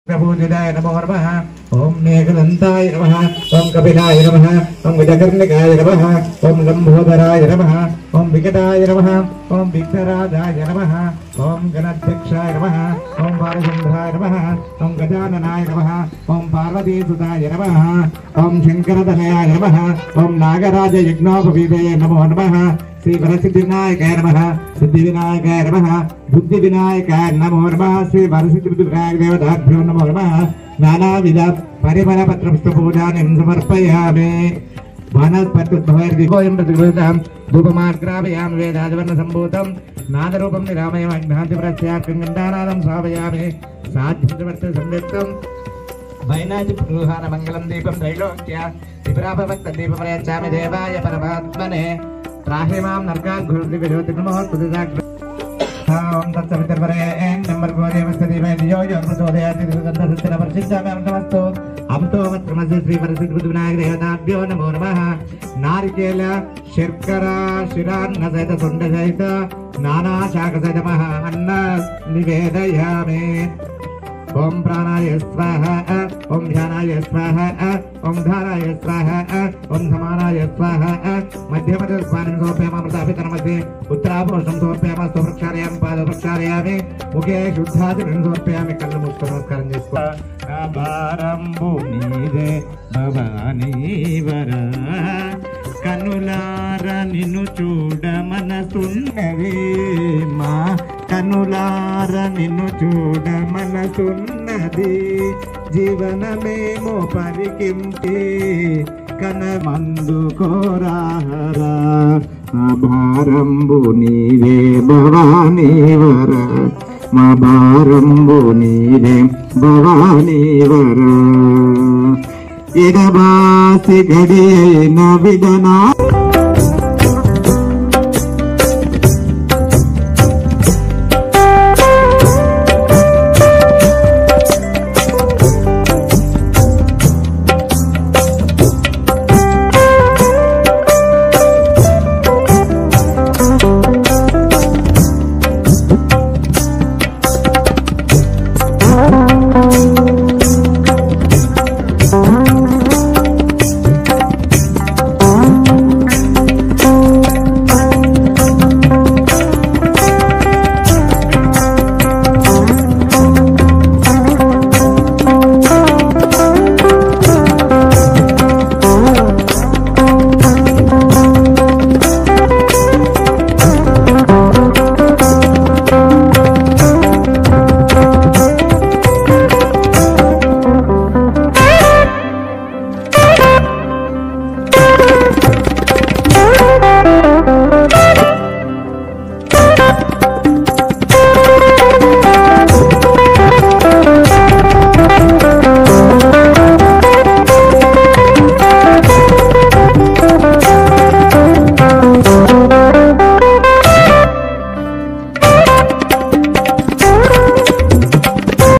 प्रभुजिदाय नमो नमः। ओम मेघदन्ताय नमः। ओम कपिलाय नमः। ओम विजकर्णिकाय नमः। ओम लंबोदराय नमः। ओम विकटाय नमः। ओम विघ्नराजाय नमः। ओम गणाध्यक्षाय नमः। ओम बालचन्द्राय नमः। ओम गजाननाय नमः। ओम पार्वतीसुताय नमः। ओम शंकरतनयाय नमः। ओम नागराज यज्ञोपवीतये नमो नमः। श्री वरसिद्धिविनायकाय नमः। सिद्धिविनायकाय नमः। बुद्धिविनायकाय नमो नमः। श्री वरसिद्धिविनायक देवताभ्यो नमो नमः। नानाविध परिमलपत्रपुष्पपूजां समर्पयामि। वनस्पत्युद्भवैर्दिगोऽयं प्रतिगृहीतां धूपमार्ग्रापयामि। वेदादिवर्णसम्भूतं नादरूपं निरामयम् अज्ञातिप्रस्यार्कं गण्डानादं श्रावयामि। साध्यवर्तसंयुक्तं वैनादिगृहानमङ्गलं दीपं त्रैलोक्य त्रिपुराभवत्तदीपमर्पयामि। देवाय परमात्मने त्राहि मां नरकाद्घोरतिविरोधिनमोस्तुतिदाग्र ओम तत्सवितर्वरेण्यं भर्गो देवस्य धीमहि धियो यो न प्रचोदयात्। तत्सवितर्वरेण्यमस्तु अमृतो मत्रमस्य श्री वरसिद्धिविनायक देवताभ्यो नमो नमः। नारिकेल शर्करा शिरान्न सहित सुंड सहित नाना शाक सहित अन्न निवेदयामि। ओम प्राणाय स्वाहा। ओम ध्यानाय स्वाहा। ओम धाराय स्वाहा। ओम समानाय स्वाहा। मध्य मध्य स्वानं समर्पयामि। उत्तराभूषणं समर्पयामि। स्तोत्रक्षारयामि। पादप्रक्षारयामि। मुखे शुद्धादिनं समर्पयामि। कल्लु मुक्तं नमस्कारं చేసుకో। भारंबु नीरे भवानी वर కనులార నిన్ను చూడ మనసున్నది మా కనులార నిన్ను చూడ మనసున్నది జీవనమేమో పరికించి కనమందు కోరాహరా భారంబు నీవే భవానీ వర మా భారంబు నీవే భవానీ వర ఇడబాసి గడియైన విడనా